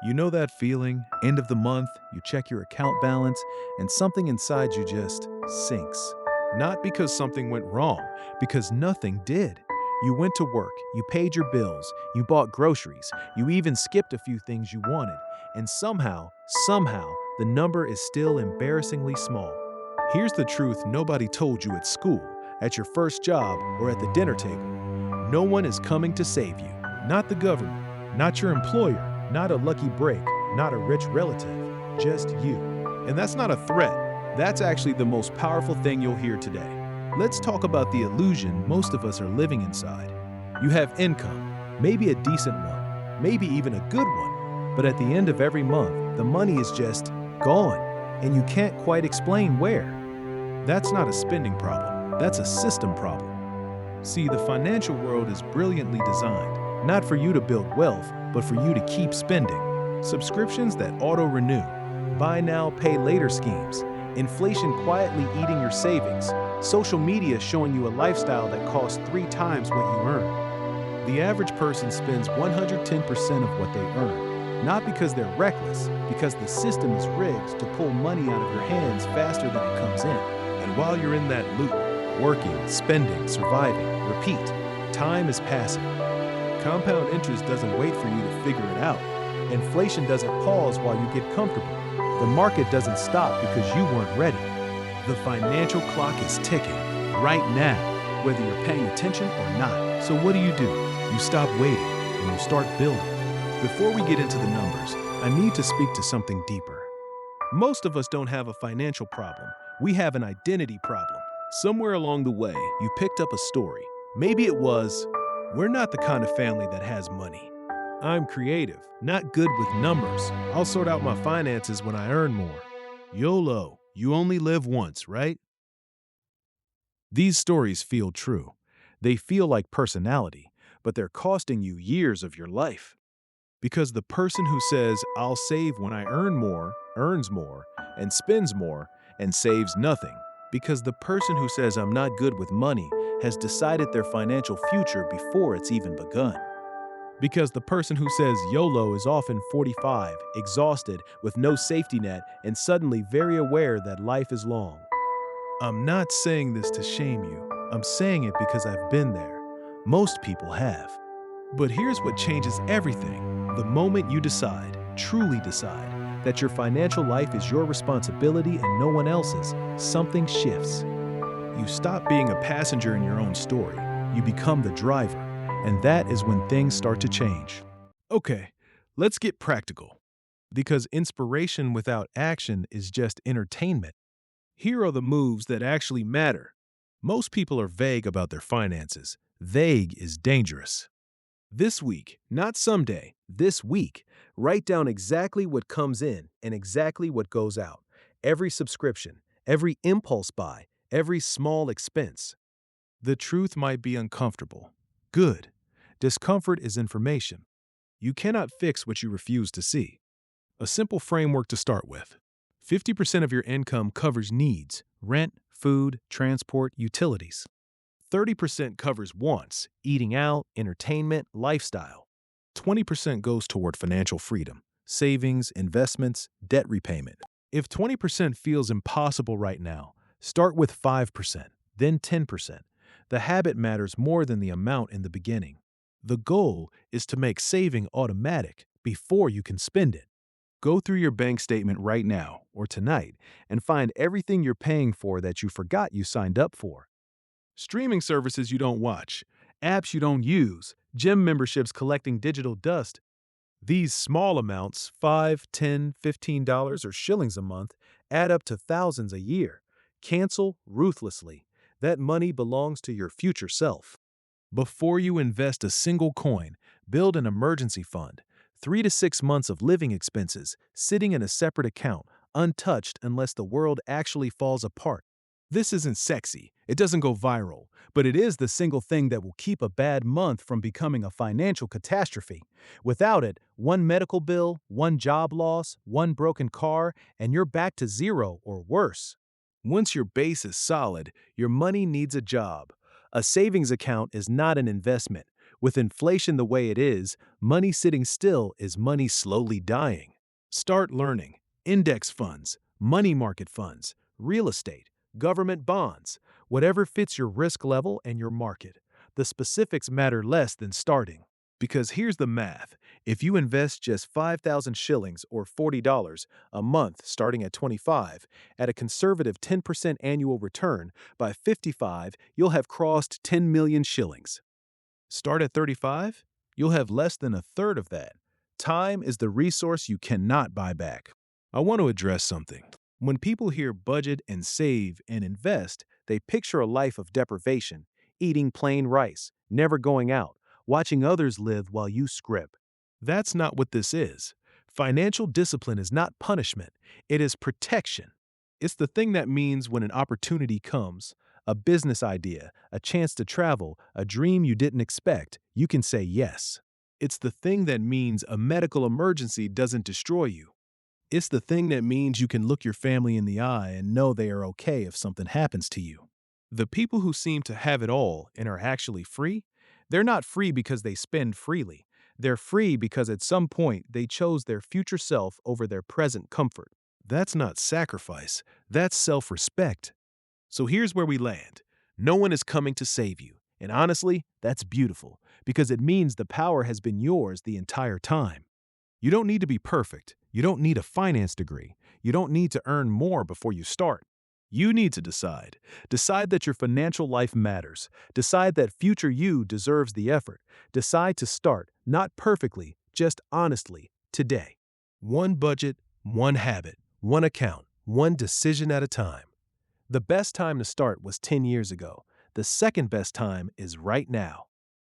You know that feeling? End of the month, you check your account balance, and something inside you just sinks. Not because something went wrong, because nothing did. You went to work, you paid your bills, you bought groceries, you even skipped a few things you wanted, and somehow, the number is still embarrassingly small. Here's the truth nobody told you at school, at your first job, or at the dinner table. No one is coming to save you. Not the government, not your employer, not a lucky break, not a rich relative, just you. And that's not a threat. That's actually the most powerful thing you'll hear today. Let's talk about the illusion most of us are living inside. You have income, maybe a decent one, maybe even a good one, but at the end of every month, the money is just gone, and you can't quite explain where. That's not a spending problem, that's a system problem. See, the financial world is brilliantly designed, not for you to build wealth, but for you to keep spending. Subscriptions that auto-renew, buy now, pay later schemes, inflation quietly eating your savings, social media showing you a lifestyle that costs 3 times what you earn. The average person spends 110% of what they earn, not because they're reckless, because the system is rigged to pull money out of your hands faster than it comes in. And while you're in that loop, working, spending, surviving, repeat, time is passing. Compound interest doesn't wait for you to figure it out. Inflation doesn't pause while you get comfortable. The market doesn't stop because you weren't ready. The financial clock is ticking right now, whether you're paying attention or not. So what do? You stop waiting and you start building. Before we get into the numbers, I need to speak to something deeper. Most of us don't have a financial problem. We have an identity problem. Somewhere along the way, you picked up a story. Maybe it was, we're not the kind of family that has money. I'm creative, not good with numbers. I'll sort out my finances when I earn more. YOLO, you only live once, right? These stories feel true. They feel like personality, but they're costing you years of your life. Because the person who says, I'll save when I earn more, earns more, and spends more, and saves nothing. Because the person who says, I'm not good with money, has decided their financial future before it's even begun. Because the person who says YOLO is often 45, exhausted, with no safety net, and suddenly very aware that life is long. I'm not saying this to shame you. I'm saying it because I've been there. Most people have. But here's what changes everything. The moment you decide, truly decide, that your financial life is your responsibility and no one else's, something shifts. You stop being a passenger in your own story. You become the driver. And that is when things start to change. Okay, let's get practical. Because inspiration without action is just entertainment. Here are the moves that actually matter. Most people are vague about their finances. Vague is dangerous. This week, not someday, this week, write down exactly what comes in and exactly what goes out. Every subscription, every impulse buy, every small expense. The truth might be uncomfortable. Good. Discomfort is information. You cannot fix what you refuse to see. A simple framework to start with. 50% of your income covers needs, rent, food, transport, utilities. 30% covers wants, eating out, entertainment, lifestyle. 20% goes toward financial freedom, savings, investments, debt repayment. If 20% feels impossible right now, start with 5%, then 10%. The habit matters more than the amount in the beginning. The goal is to make saving automatic before you can spend it. Go through your bank statement right now or tonight and find everything you're paying for that you forgot you signed up for. Streaming services you don't watch, apps you don't use, gym memberships collecting digital dust. These small amounts, $5, $10, $15, or shillings a month, add up to thousands a year. Cancel ruthlessly. That money belongs to your future self. Before you invest a single coin, build an emergency fund. 3 to 6 months of living expenses sitting in a separate account, untouched unless the world actually falls apart. This isn't sexy, it doesn't go viral, but it is the single thing that will keep a bad month from becoming a financial catastrophe. Without it, one medical bill, one job loss, one broken car, and you're back to zero or worse. Once your base is solid, your money needs a job. A savings account is not an investment. With inflation the way it is, money sitting still is money slowly dying. Start learning. Index funds, money market funds, real estate, government bonds, whatever fits your risk level and your market. The specifics matter less than starting. Because here's the math. If you invest just 5,000 shillings or $40 a month starting at 25, at a conservative 10% annual return, by 55, you'll have crossed 10 million shillings. Start at 35, you'll have less than a third of that. Time is the resource you cannot buy back. I want to address something. When people hear budget and save and invest, they picture a life of deprivation, eating plain rice, never going out, watching others live while you scrip. That's not what this is. Financial discipline is not punishment, it is protection. It's the thing that means when an opportunity comes, a business idea, a chance to travel, a dream you didn't expect, you can say yes. It's the thing that means a medical emergency doesn't destroy you. It's the thing that means you can look your family in the eye and know they are okay if something happens to you. The people who seem to have it all and are actually free, they're not free because they spend freely. They're free because at some point they chose their future self over their present comfort. That's not sacrifice, that's self-respect. So here's where we land. No one is coming to save you. And honestly, that's beautiful because it means the power has been yours the entire time. You don't need to be perfect. You don't need a finance degree. You don't need to earn more before you start. You need to decide. Decide that your financial life matters. Decide that future you deserves the effort. Decide to start, not perfectly, just honestly, today. One budget, one habit, one account, one decision at a time. The best time to start was 10 years ago. The second best time is right now.